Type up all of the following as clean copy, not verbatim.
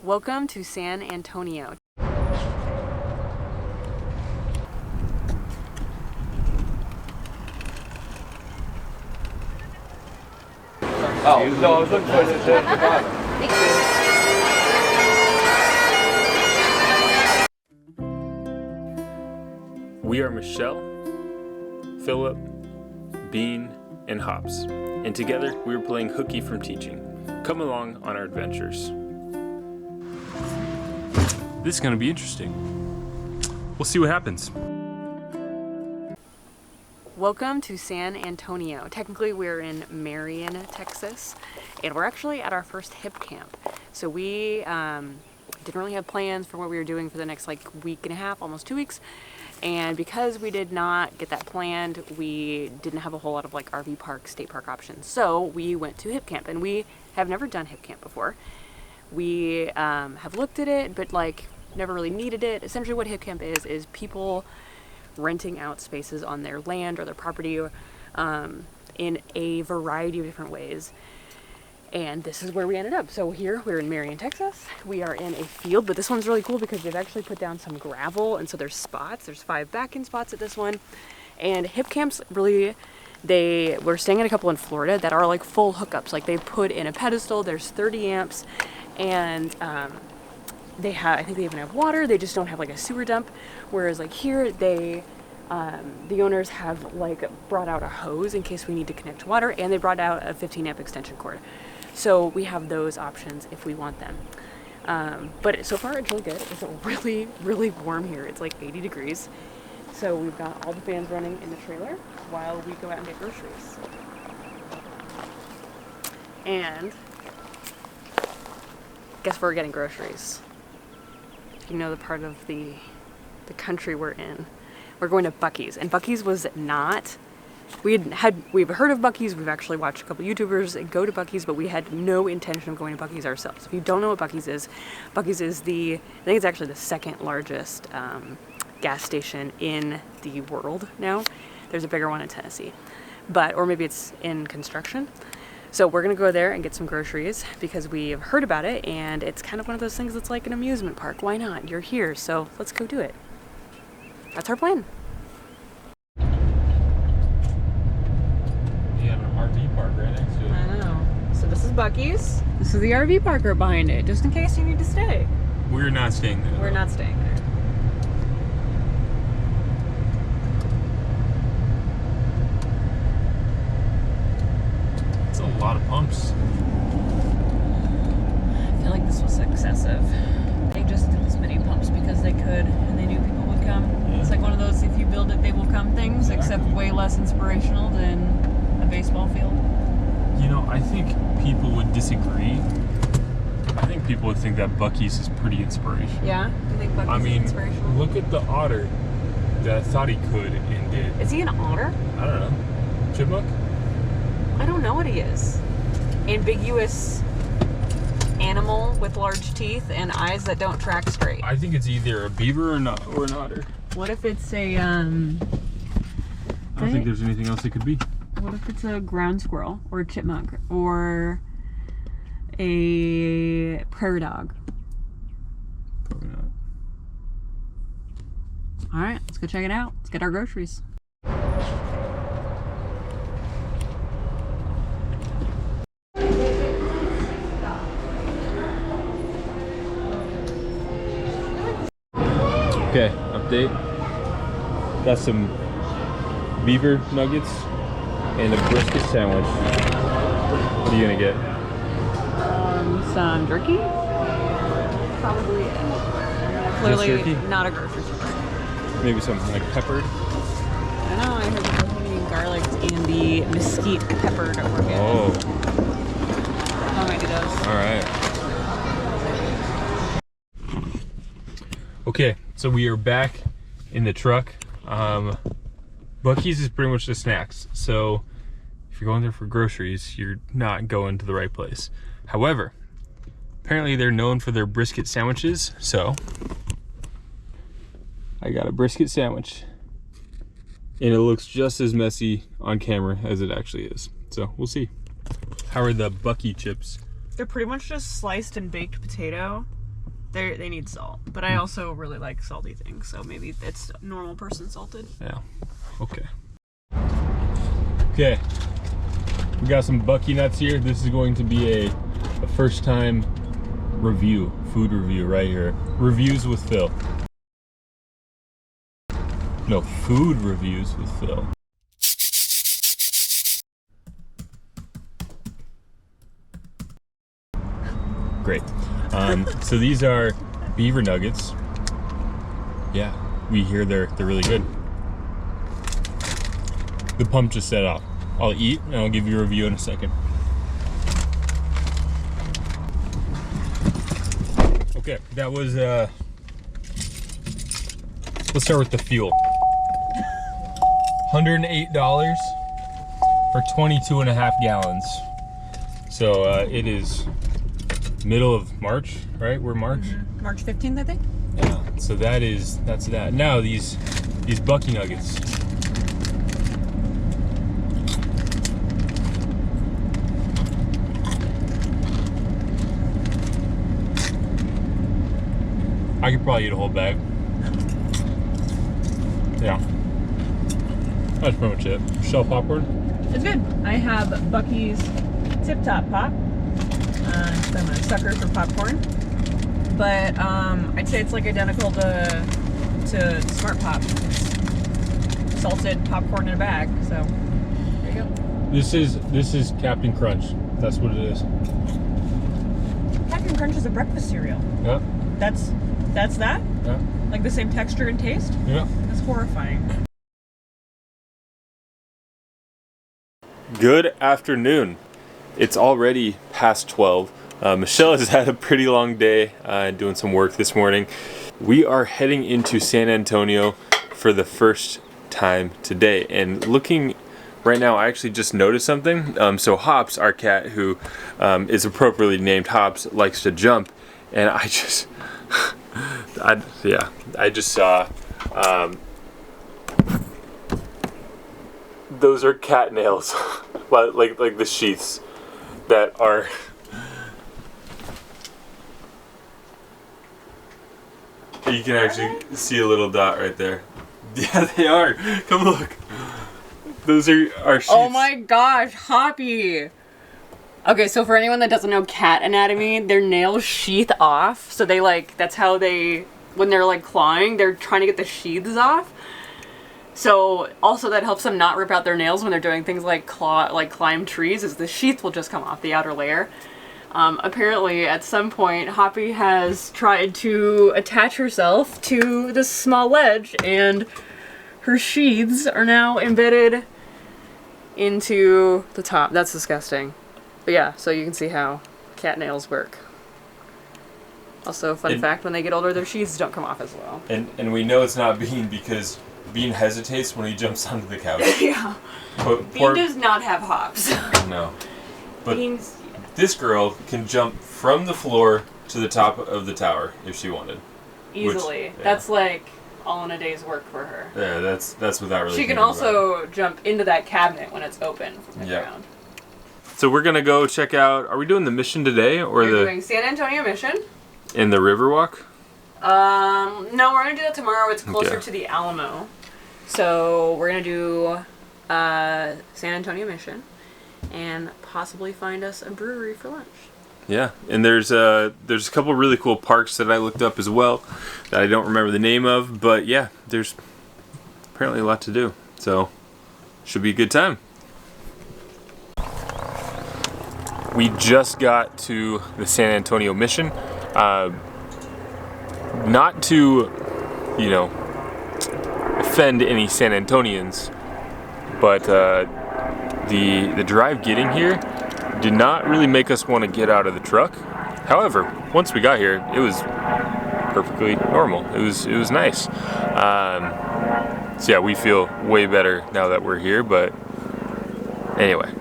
Welcome to San Antonio. Oh, no, I was looking for the bottom. We are Michelle, Phillip, Bean, and Hops, and together we are playing Hooky from Teaching. Come along on our adventures. This is going to be interesting. We'll see what happens. Welcome to San Antonio. Technically we're in Marion, Texas, and we're actually at our first Hipcamp. So we didn't really have plans for what we were doing for the next week and a half, almost 2 weeks. And because we did not get that planned, we didn't have a whole lot of RV park, state park options. So we went to Hipcamp, and we have never done Hipcamp before. We have looked at it, but never really needed it. Essentially what Hipcamp is people renting out spaces on their land or their property in a variety of different ways. And this is where we ended up. So here we're in Marion, Texas. We are in a field, but this one's really cool because they've actually put down some gravel, and so there's spots. There's 5 back-in spots at this one. And Hipcamps really, we're staying at a couple in Florida that are full hookups. They put in a pedestal, there's 30 amps, and I think they even have water. They just don't have a sewer dump. Whereas here the owners have brought out a hose in case we need to connect to water, and they brought out a 15 amp extension cord. So we have those options if we want them. But so far it's really good. It's really, really warm here. It's 80 degrees. So we've got all the fans running in the trailer while we go out and get groceries. And guess where we're getting groceries? You know the part of the country we're in. We're going to Buc-ee's, and Buc-ee's was not. We've heard of Buc-ee's. We've actually watched a couple YouTubers go to Buc-ee's, but we had no intention of going to Buc-ee's ourselves. If you don't know what Buc-ee's is I think it's actually the second largest gas station in the world now. There's a bigger one in Tennessee, or maybe it's in construction. So we're gonna go there and get some groceries because we've heard about it, and it's kind of one of those things that's like an amusement park. Why not? You're here, so let's go do it. That's our plan. You have an RV park right next to it. I know. So this is Buc-ee's. This is the RV park right behind it, just in case you need to stay. We're not staying there. We're not staying there. It's a lot of pumps. I feel like this was excessive. They just did this many pumps because they could, and they knew people would come. Yeah. It's one of those if you build it, they will come things, except way less inspirational than a baseball field. You know, I think people would disagree. I think people would think that Buc-ee's is pretty inspirational. Yeah? You think Buc-ee's is inspirational? Look at the otter that I thought he could and did. Is he an otter? I don't know. Chipmunk? I don't know what he is. Ambiguous animal with large teeth and eyes that don't track straight. I think it's either a beaver or an otter. What if it's a I don't think there's anything else it could be. What if it's a ground squirrel or a chipmunk or a prairie dog? Probably not. All right, let's go check it out. Let's get our groceries. Okay, update. Got some beaver nuggets and a brisket sandwich. What are you gonna get? Some jerky? Probably. Clearly jerky? Not a grocery store. Maybe some peppered. I know, I heard the bohemian garlic and the mesquite peppered were good. Oh. I might do those. Alright. Okay, so we are back in the truck. Buc-ee's is pretty much the snacks. So if you're going there for groceries, you're not going to the right place. However, apparently they're known for their brisket sandwiches. So I got a brisket sandwich, and it looks just as messy on camera as it actually is. So we'll see. How are the Buc-ee chips? They're pretty much just sliced and baked potato They need salt, but I also really like salty things, so maybe it's normal person salted. Yeah. Okay. Okay. We got some Bucky nuts here. This is going to be a first time review, food review right here. Reviews with Phil. No, food reviews with Phil. Great. So these are beaver nuggets. Yeah, we hear they're really good. The pump just set off. I'll eat and I'll give you a review in a second. Okay, that was let's start with the fuel. $108 for 22.5 gallons. So it is middle of March, right? We're March? Mm-hmm. March 15th, I think. Yeah, so that's that. Now these Bucky nuggets. I could probably eat a whole bag. Yeah. That's pretty much it. Shell popcorn? It's good. I have Bucky's Tip Top Pop. I'm a sucker for popcorn. But I'd say it's like identical to Smart Pop. It's salted popcorn in a bag. So there you go. This is Captain Crunch. That's what it is. Captain Crunch is a breakfast cereal. Yeah. That's that? Yeah. Like the same texture and taste? Yeah. That's horrifying. Good afternoon. It's already past 12. Michelle has had a pretty long day doing some work this morning. We are heading into San Antonio for the first time today. And looking right now, I actually just noticed something. So Hops, our cat, who is appropriately named Hops, likes to jump. And I just, I just saw, those are cat nails, like the sheaths that are, you can actually see a little dot right there. Yeah, they are. Come look. Those are our sheaths. Oh my gosh, Hoppy! Okay, so for anyone that doesn't know cat anatomy, their nails sheath off. So they that's how they, when they're like clawing, they're trying to get the sheaths off. So also that helps them not rip out their nails when they're doing things like climb trees, is the sheath will just come off the outer layer. Apparently at some point Hoppy has tried to attach herself to this small ledge and her sheaths are now embedded into the top. That's disgusting. But yeah, so you can see how cat nails work. Also, fun fact, when they get older, their sheaths don't come off as well. And we know it's not Bean because Bean hesitates when he jumps onto the couch. Yeah. Bean does not have hops. No. But Bean's, this girl can jump from the floor to the top of the tower if she wanted. easily. Which, yeah. That's like all in a day's work for her. Yeah, that's without really She can thinking also jump into that cabinet when it's open from the ground. So we're gonna go check out. Are we doing the mission today, or We're doing San Antonio mission. in the Riverwalk? No, we're gonna do that tomorrow. It's closer to the Alamo, so we're gonna do San Antonio mission, and possibly find us a brewery for lunch. Yeah, and there's a couple really cool parks that I looked up as well that I don't remember the name of, but yeah, there's apparently a lot to do. So should be a good time. We just got to the San Antonio mission. Not to, offend any San Antonians, but the drive getting here did not really make us want to get out of the truck. However, once we got here, it was perfectly normal. It was nice. So yeah, we feel way better now that we're here. But anyway,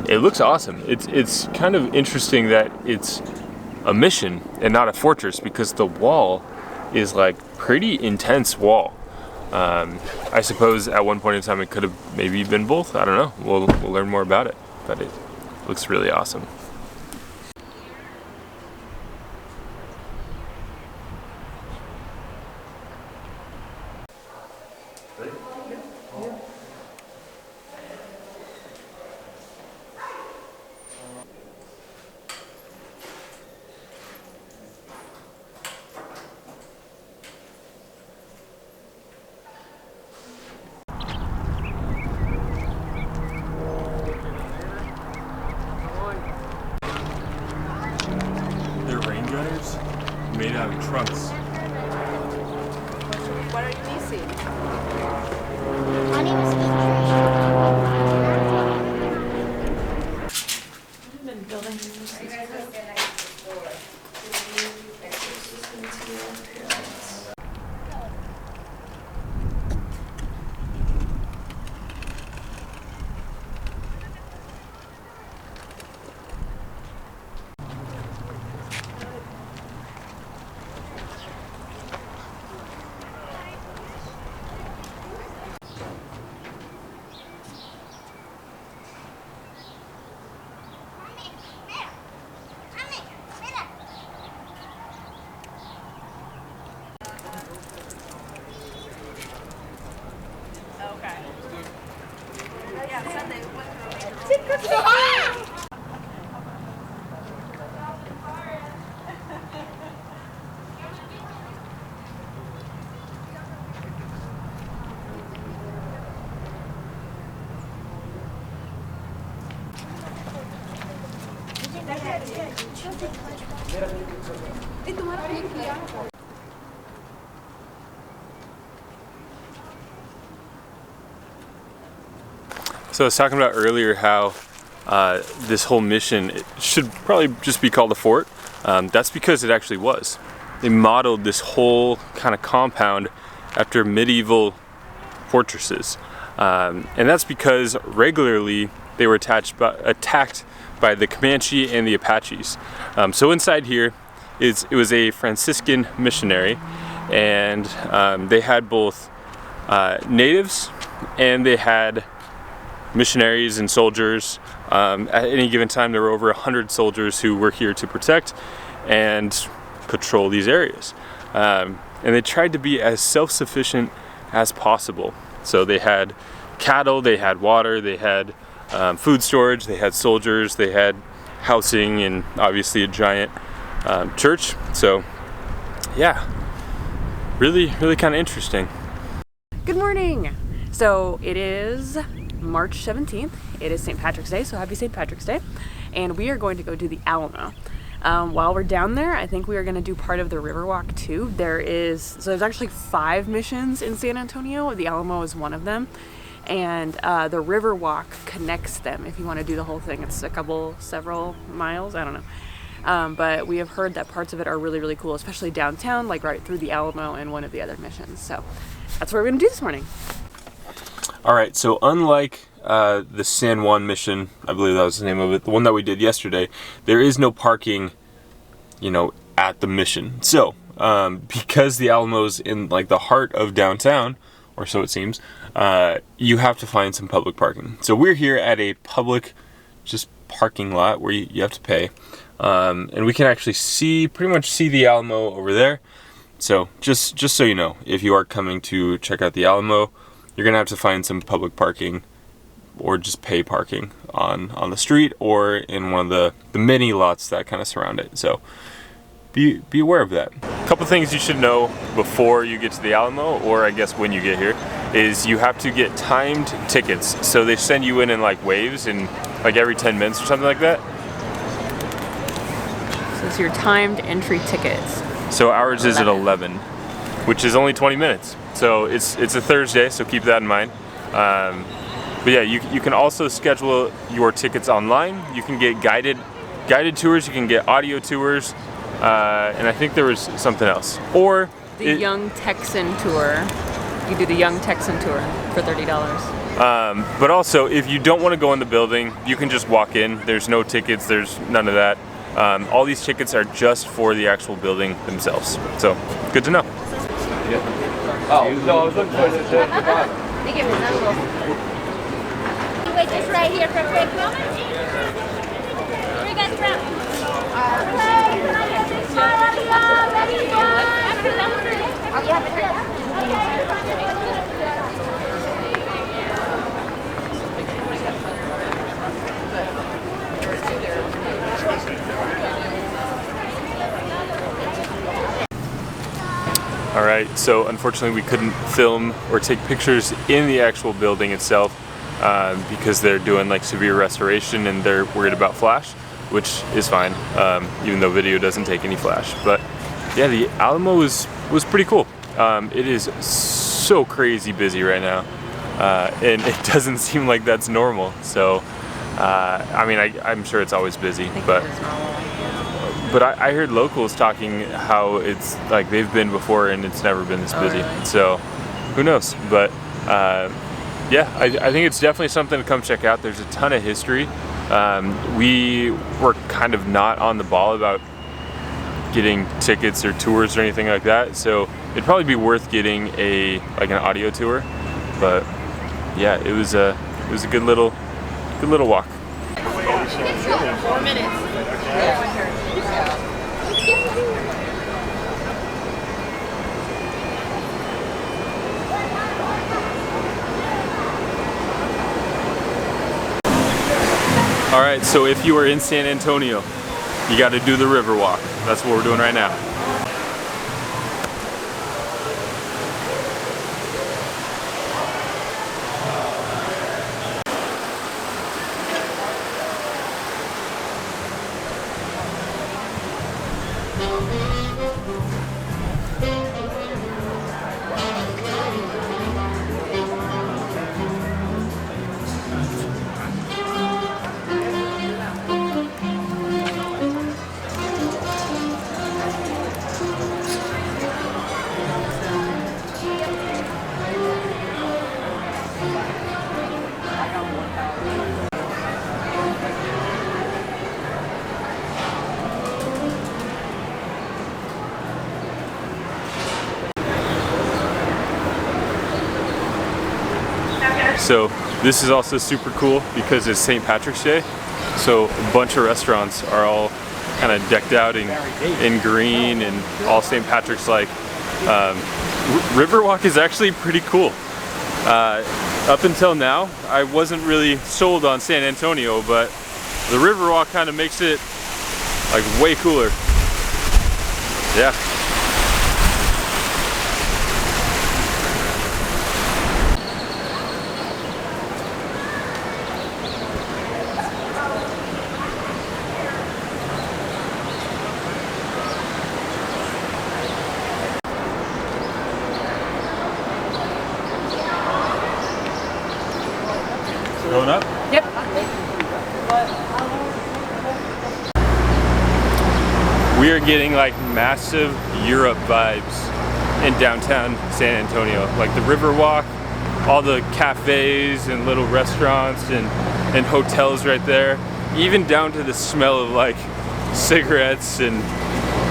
it looks awesome. It's kind of interesting that it's a mission and not a fortress, because the wall is like pretty intense wall. I suppose at one point in time it could have maybe been both. I don't know. We'll learn more about it, but it looks really awesome. recliners made out of trunks. What are you missing? My name is Sketchy. So I was talking about earlier how this whole mission, it should probably just be called a fort. That's because it actually was. They modeled this whole kind of compound after medieval fortresses. And that's because regularly they were attacked by the Comanche and the Apaches. So inside here, it was a Franciscan missionary, and they had both natives and they had missionaries and soldiers. At any given time there were over 100 soldiers who were here to protect and patrol these areas. And they tried to be as self-sufficient as possible. So they had cattle, they had water, they had food storage, they had soldiers, they had housing, and obviously a giant church. So yeah, really kind of interesting. Good morning. So it is March 17th. It is St. Patrick's Day, so happy St. Patrick's Day. And we are going to go do the Alamo. While we're down there, I think we are going to do part of the Riverwalk too. There's actually 5 missions in San Antonio. The Alamo is one of them. And the Riverwalk connects them. If you want to do the whole thing, it's several miles, I don't know. But we have heard that parts of it are really cool, especially downtown, like right through the Alamo and one of the other missions. So that's what we're going to do this morning. All right, so unlike the San Juan mission, I believe that was the name of it, the one that we did yesterday, there is no parking, at the mission. So because the Alamo's in like the heart of downtown, or so it seems, you have to find some public parking. So we're here at a public just parking lot where you have to pay, and we can actually pretty much see the Alamo over there. So just so you know, if you are coming to check out the Alamo, you're gonna have to find some public parking or just pay parking on the street or in one of the mini lots that kind of surround it. So be aware of that. A couple things you should know before you get to the Alamo, or I guess when you get here, is you have to get timed tickets. So they send you in like waves, in like every 10 minutes or something like that. So it's your timed entry tickets. So ours is at 11, which is only 20 minutes. So it's a Thursday, so keep that in mind. But yeah, you can also schedule your tickets online. You can get guided tours, you can get audio tours, and I think there was something else. Or the Young Texan tour. You do the Young Texan tour for $30. But also, if you don't want to go in the building, you can just walk in. There's no tickets, there's none of that. All these tickets are just for the actual building themselves. So, good to know. Oh, no, I was looking for the bottom. Wait just right here for a quick moment. Where you guys from? All right, so unfortunately we couldn't film or take pictures in the actual building itself because they're doing like severe restoration and they're worried about flash. which is fine, even though video doesn't take any flash. But yeah, the Alamo was pretty cool. It is so crazy busy right now, and it doesn't seem like that's normal. So, I mean, I'm sure it's always busy, but I heard locals talking how it's like they've been before and it's never been this busy. Really? So, who knows? But yeah, I think it's definitely something to come check out. There's a ton of history. We were kind of not on the ball about getting tickets or tours or anything like that, so it'd probably be worth getting an audio tour. But yeah, it was a good little walk. 4 minutes. All right, so if you are in San Antonio, you got to do the river walk. That's what we're doing right now. So this is also super cool because it's St. Patrick's Day. So a bunch of restaurants are all kind of decked out in green and all St. Patrick's like. Riverwalk is actually pretty cool. Up until now, I wasn't really sold on San Antonio, but the Riverwalk kind of makes it like way cooler. Yeah. Going up? Yep. We are getting like massive Europe vibes in downtown San Antonio. Like the Riverwalk, all the cafes and little restaurants and hotels right there. Even down to the smell of like cigarettes and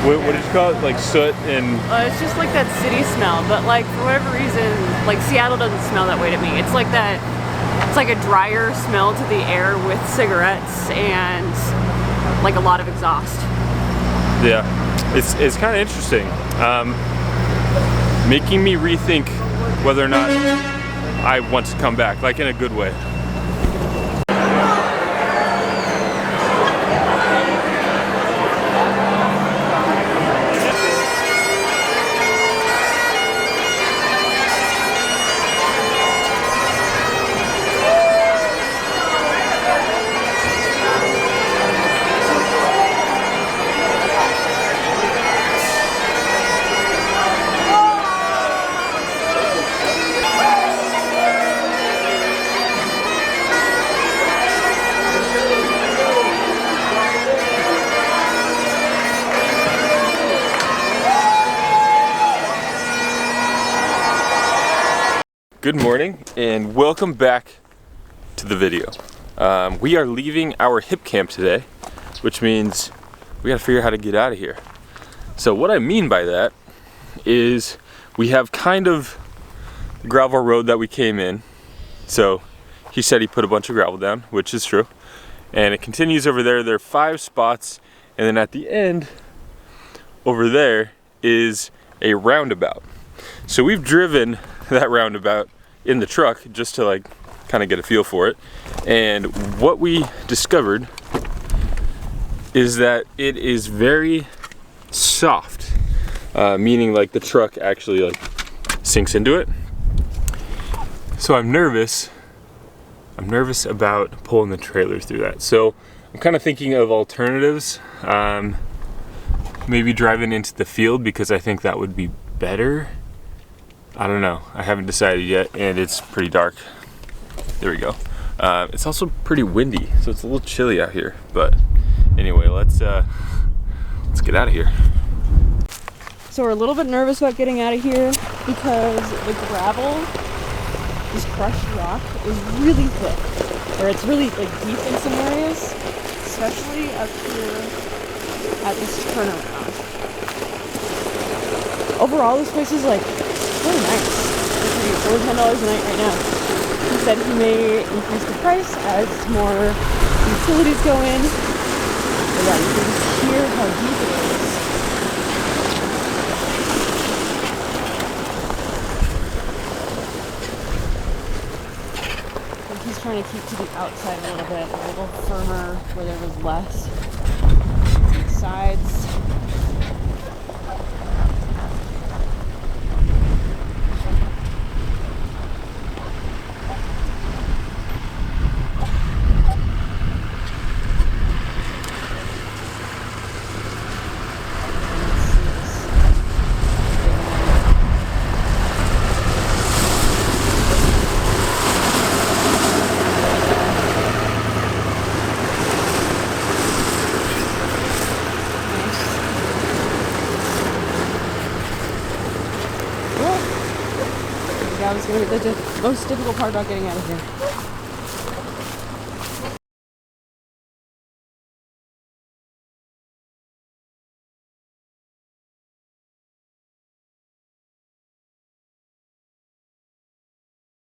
what did you call it? Like soot and... It's just like that city smell, but like for whatever reason, like Seattle doesn't smell that way to me. It's like that. It's like a drier smell to the air with cigarettes and like a lot of exhaust. Yeah, it's kind of interesting. Making me rethink whether or not I want to come back, like in a good way. Good morning and welcome back to the video. We are leaving our Hipcamp today, which means we gotta figure out how to get out of here. So what I mean by that is we have kind of gravel road that we came in. So he said he put a bunch of gravel down, which is true. And it continues over there. There are 5 spots. And then at the end over there is a roundabout. So we've driven that roundabout in the truck just to like kind of get a feel for it. And what we discovered is that it is very soft, meaning like the truck actually like sinks into it. So I'm nervous about pulling the trailer through that. So I'm kind of thinking of alternatives. Maybe driving into the field because I think that would be better. I don't know. I haven't decided yet, and it's pretty dark. There we go. It's also pretty windy, so it's a little chilly out here. But anyway, let's get out of here. So we're a little bit nervous about getting out of here because the gravel, this crushed rock, is really thick, or it's really like deep in some areas, especially up here at this turnaround. Overall, this place is like really nice. It's only $10 a night right now. He said he may increase the price as more utilities go in. But yeah, you can just hear how deep it is. I think he's trying to keep to the outside a little bit, a little firmer where there was less. Sides. That was going to be the most difficult part about getting out of here.